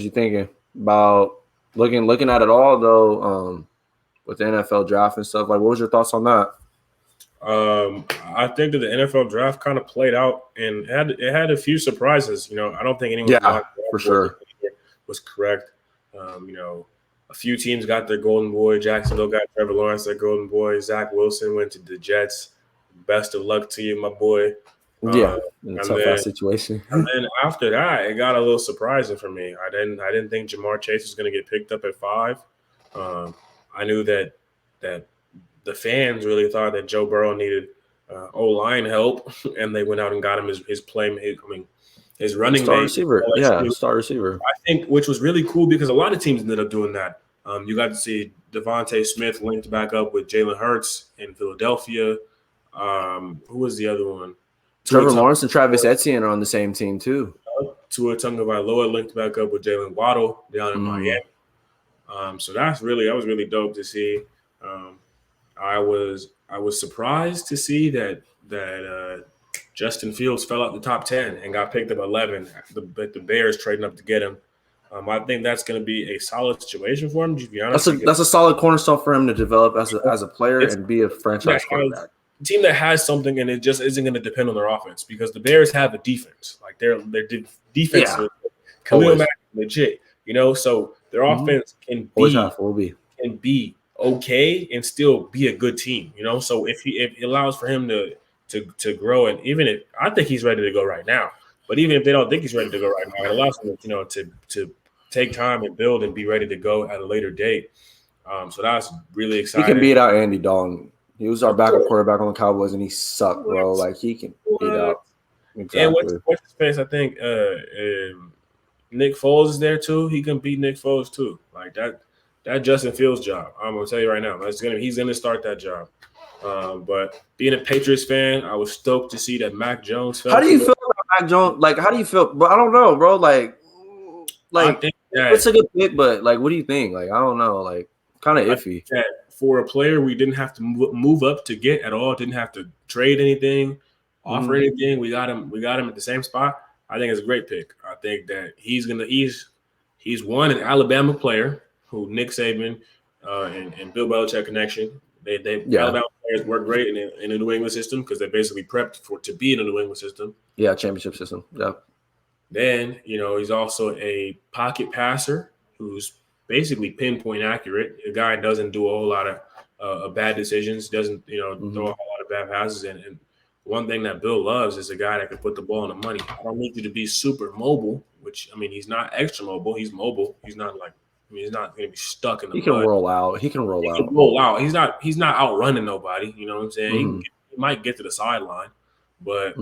you thinking about looking at it all though? With the NFL draft and stuff, like, what was your thoughts on that? I think that the NFL draft kind of played out and it had a few surprises. I don't think anyone's Yeah, for sure. was correct. A few teams got their golden boy. Jacksonville got Trevor Lawrence, their golden boy. Zach Wilson went to the Jets. Best of luck to you, my boy. Yeah, in a and tough then ass situation. and then after that, it got a little surprising for me. I didn't think Jamar Chase was going to get picked up at 5. I knew that the fans really thought that Joe Burrow needed O-line help, and they went out and got him his running Star mate. receiver. Yeah, star receiver. I think, which was really cool because a lot of teams ended up doing that. You got to see Devontae Smith linked back up with Jalen Hurts in Philadelphia. Who was the other one? Trevor Lawrence and Travis Etienne are on the same team too. Tua Tagovailoa linked back up with Jalen Waddle down in Miami. So that was really dope to see. I was surprised to see that Justin Fields fell out the top 10 and got picked up 11. But the Bears trading up to get him. I think that's going to be a solid situation for him. To be honest, that's a solid cornerstone for him to develop as a player and be a franchise quarterback. A team that has something and it just isn't going to depend on their offense because the Bears have a defense. Like their defense, Khalil Mack legit. So their offense can be okay and still be a good team. So if it allows for him to grow, and even if I think he's ready to go right now, but even if they don't think he's ready to go right now, it allows him to take time and build and be ready to go at a later date. So that's really exciting. He can beat out Andy Dalton. He was our backup quarterback on the Cowboys, and he sucked, bro. Like, he can beat out. Exactly. And what's his face? I think Nick Foles is there too. He can beat Nick Foles too. Like that Justin Fields job. I'm gonna tell you right now, he's gonna start that job. But being a Patriots fan, I was stoked to see that Mac Jones. How do you feel about Mac Jones? Like, how do you feel? But I don't know, bro. Like it's a good pick, but like, what do you think? Like, I don't know. Like, kind of iffy. For a player we didn't have to move up to get at all, didn't have to trade anything, offer anything. We got him at the same spot. I think it's a great pick. I think that he's an Alabama player who Nick Saban and Bill Belichick connection. Alabama players work great in the New England system because they're basically prepped to be in the New England system. Yeah, championship system. Yeah. Then he's also a pocket passer who's basically pinpoint accurate. The guy doesn't do a whole lot of bad decisions, doesn't throw a whole lot of bad passes. And one thing that Bill loves is a guy that can put the ball on the money. I don't need you to be super mobile, which he's not extra mobile. He's mobile. He's not he's not going to be stuck in the mud. Roll out. He can roll out. He's not outrunning nobody. You know what I'm saying? He might get to the sideline, but.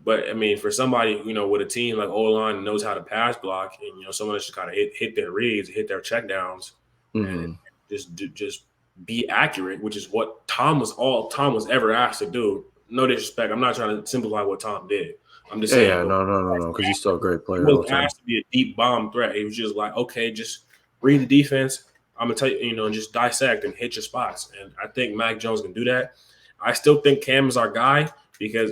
But for somebody, with a team like O-line knows how to pass block, and someone that's just kind of hit their reads, hit their checkdowns, and just be accurate, which is what Tom was ever asked to do. No disrespect, I'm not trying to simplify what Tom did. I'm just saying, no, because he's still a great player. He wasn't asked to be a deep bomb threat. He was just like, okay, just read the defense. I'm gonna tell you, and just dissect and hit your spots. And I think Mac Jones can do that. I still think Cam is our guy. Because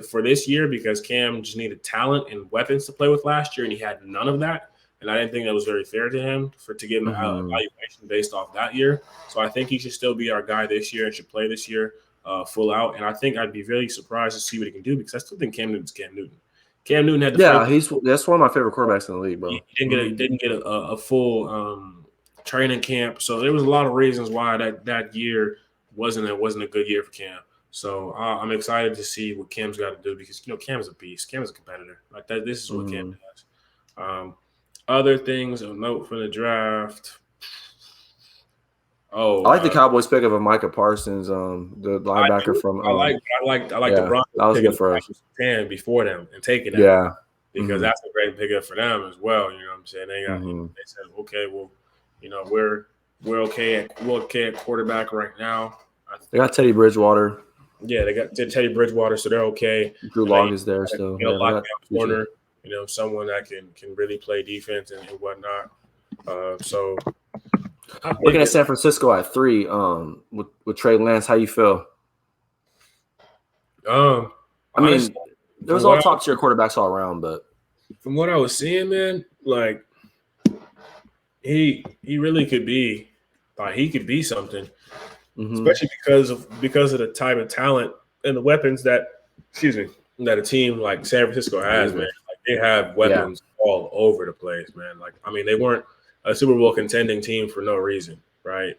Cam just needed talent and weapons to play with last year, and he had none of that. And I didn't think that was very fair to him to give him an evaluation based off that year. So I think he should still be our guy this year and should play this year full out. And I think I'd be very surprised to see what he can do because I still think Cam Newton's Cam Newton. Cam Newton had that's one of my favorite quarterbacks in the league, bro. He didn't get a full training camp, so there was a lot of reasons why that year wasn't a good year for Cam. So I'm excited to see what Cam's got to do because Cam's a beast. Cam's a competitor. Like that. This is what Cam does. Other things of note from the draft. I like the Cowboys pick of Micah Parsons, the linebacker from. I like the Broncos. That was good for us. Before them and taking that. Yeah, because that's a great pickup for them as well. You know what I'm saying? They said, okay, well, we're okay at quarterback right now. They got Teddy Bridgewater. Yeah, they got Teddy Bridgewater, so they're okay. Drew Lock is there still. Lockdown corner, someone that can really play defense and whatnot. So looking at San Francisco at 3, with Trey Lance, how you feel? Honestly, there was all top tier quarterbacks all around, but from what I was seeing, man, like He really could be. Like, he could be something, Mm-hmm. especially because of the type of talent and the weapons that a team like San Francisco has, man. Like, they have Yeah. weapons all over the place, man. Like, I mean, they weren't a Super Bowl contending team for no reason, right?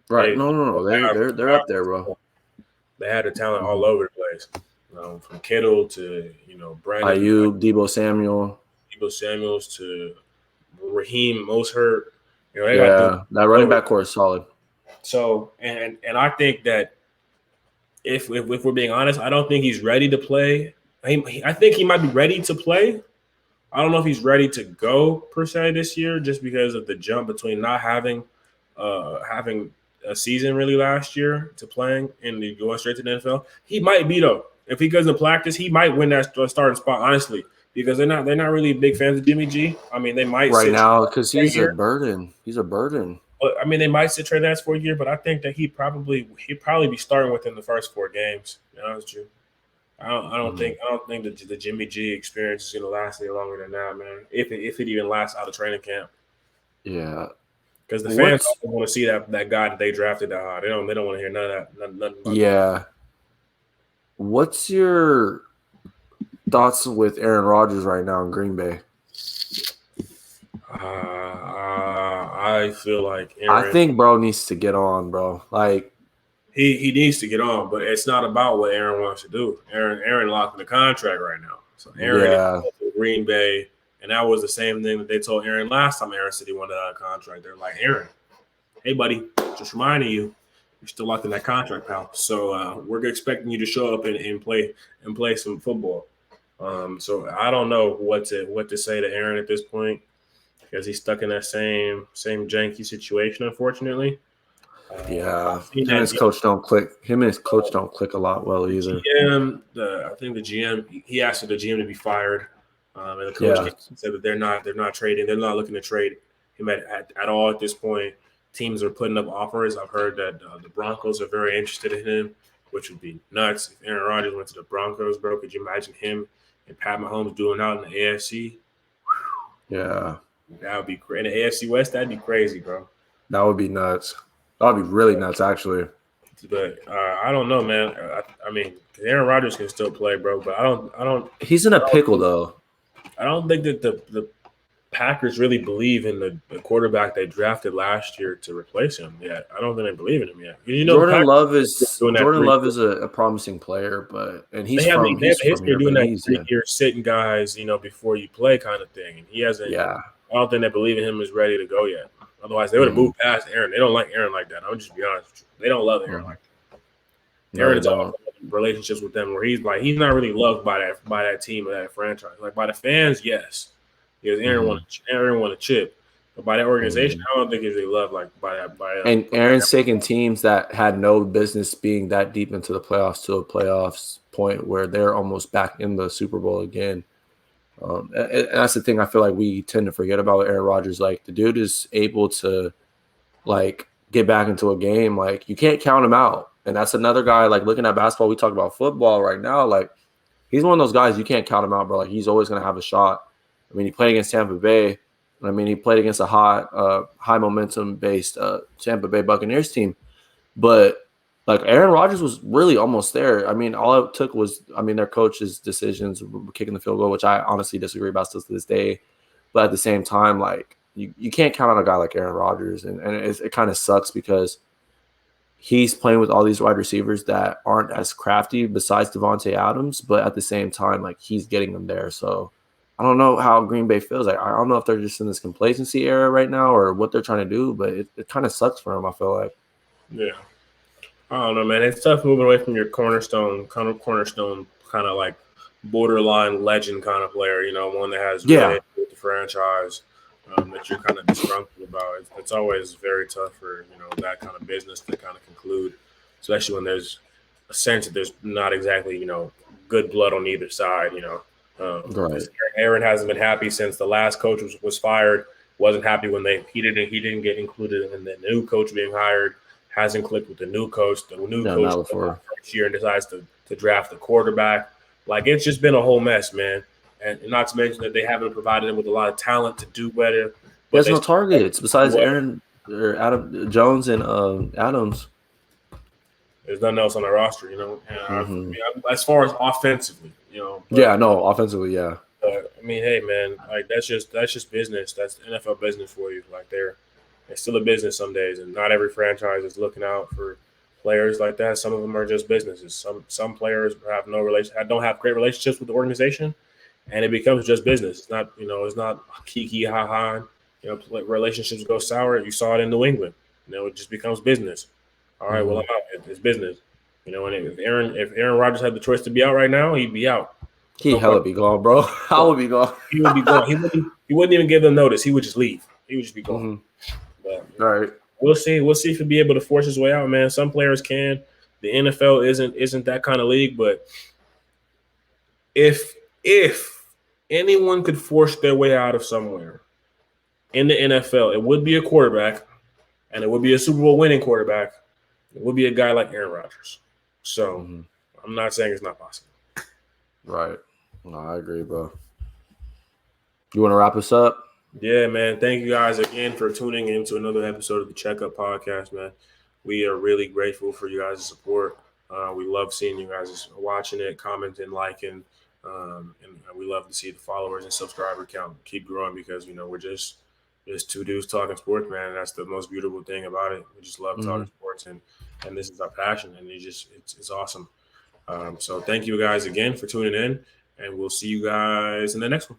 Right. No. They're up there, bro. They had the talent all Mm-hmm. over the place, from Kittle to Brandon Ayuk, Debo Samuel. Debo Samuels to Raheem Mostert. They got dudes Yeah, that all running over. back core is solid. So, and I think that if we're being honest, I don't think he's ready to play. I think he might be ready to play. I don't know if he's ready to go per se this year, just because of the jump between not having a season really last year to playing and going straight to the NFL. He might be though. If he goes to practice, he might win that starting spot. Honestly, because they're not really big fans of Jimmy G. I mean, they might Right sit now because for a he's a year. burden. He's a burden. But I mean, they might sit Trey Lance for a year. But I think that he'd probably be starting within the first 4 games. To be honest with you. I don't think the Jimmy G experience is gonna last any longer than that, man. If it even lasts out of training camp, Yeah. because the fans also want to see that guy that they drafted that high. They don't want to hear none of that, nothing about Yeah. What's your thoughts with Aaron Rodgers right now in Green Bay? I feel like I Aaron. think bro needs to get on, bro. Like he needs to get on, but it's not about what Aaron wants to do. Aaron locked in the contract right now, so Aaron yeah. is Green Bay, and that was the same thing that they told Aaron last time Aaron said he wanted out of contract. They're like, Aaron, hey buddy, just reminding you, you're still locked in that contract, pal. So we're expecting you to show up and play some football. So I don't know what to say to Aaron at this point, because he's stuck in that same janky situation, unfortunately. Yeah. Him and his coach don't click. Him and his coach don't click a lot well either. I think the GM, he asked for the GM to be fired, and the coach said that they're not trading. They're not looking to trade him at all at this point. Teams are putting up offers. I've heard that the Broncos are very interested in him, which would be nuts. If Aaron Rodgers went to the Broncos, bro, could you imagine him and Pat Mahomes doing out in the AFC? Yeah. That would be crazy. In the AFC West, that'd be crazy, bro. That would be nuts. That would be really nuts, actually. But I don't know, man. I mean, Aaron Rodgers can still play, bro. But I don't. He's in a pickle, though. I don't think that the Packers really believe in the quarterback they drafted last year to replace him yet. I don't think they believe in him yet. Jordan Love is a promising player, and he's they have a history of doing that 3-year sitting guys, before you play kind of thing. And he hasn't. Yeah. I don't think they believe in him is ready to go yet. Otherwise, they would have moved past Aaron. They don't like Aaron like that. I'll just be honest with you. They don't love Aaron like that. Aaron is all relationships with them where he's not really loved by that team or that franchise. Like, by the fans, yes. Because Aaron won a chip. But by that organization, I don't think he's really loved by that. And Aaron's taking teams that had no business being that deep into the playoffs to a playoffs point where they're almost back in the Super Bowl again. And that's the thing I feel like we tend to forget about Aaron Rodgers. Like, the dude is able to, like, get back into a game. Like, you can't count him out. And that's another guy, like, looking at basketball, we talk about football right now. Like, he's one of those guys you can't count him out, bro. Like, he's always going to have a shot. I mean, he played against Tampa Bay. I mean, he played against a high momentum-based Tampa Bay Buccaneers team. But, like, Aaron Rodgers was really almost there. I mean, all it took was, their coach's decisions, kicking the field goal, which I honestly disagree about still to this day. But at the same time, like, you can't count on a guy like Aaron Rodgers. And it kind of sucks because he's playing with all these wide receivers that aren't as crafty besides Devontae Adams. But at the same time, like, he's getting them there. So I don't know how Green Bay feels. Like, I don't know if they're just in this complacency era right now or what they're trying to do. But it kind of sucks for them, I feel like. Yeah. I don't know, man. It's tough moving away from your cornerstone kind of like borderline legend kind of player, one that has really with the franchise that you're kind of disgruntled about. It's always very tough for, that kind of business to kind of conclude, especially when there's a sense that there's not exactly, good blood on either side, Right. Aaron hasn't been happy since the last coach was fired, wasn't happy when he didn't get included in the new coach being hired. Hasn't clicked with the new coach. The new coach first year and decides to draft the quarterback. Like, it's just been a whole mess, man. And not to mention that they haven't provided him with a lot of talent to do better. He but has they no still targets besides what? Aaron or Adam Jones and Adams. There's nothing else on the roster, you know. And Mm-hmm. as far as offensively, you know, Yeah, no, offensively, yeah. I mean, hey, man, like that's just business. That's NFL business for you. Like it's still a business some days, and not every franchise is looking out for players like that. Some of them are just businesses. Some players have no relation, don't have great relationships with the organization, and it becomes just business. It's not, it's not kiki ha ha. You know, relationships go sour. You saw it in New England. You know, it just becomes business. All right, well, Mm-hmm. I'm out. It's business. You know, and if Aaron Rodgers had the choice to be out right now, he'd be out. He No hella question. be gone, bro. I would be gone. He would be gone. He wouldn't even give them notice. He would just leave. He would just be gone. Mm-hmm. But All right. we'll see. We'll see if he'll be able to force his way out, man. Some players can. The NFL isn't that kind of league, but if anyone could force their way out of somewhere in the NFL, it would be a quarterback, and it would be a Super Bowl winning quarterback. It would be a guy like Aaron Rodgers. So Mm-hmm. I'm not saying it's not possible. Right. No, I agree, bro. You want to wrap us up? Yeah, man. Thank you guys again for tuning in to another episode of the Checkup Podcast, man. We are really grateful for you guys' support. We love seeing you guys watching it, commenting, liking, and we love to see the followers and subscriber count keep growing because we're just two dudes talking sports, man. And that's the most beautiful thing about it. We just love Mm-hmm. talking sports, and this is our passion, and it's awesome. So thank you guys again for tuning in, and we'll see you guys in the next one.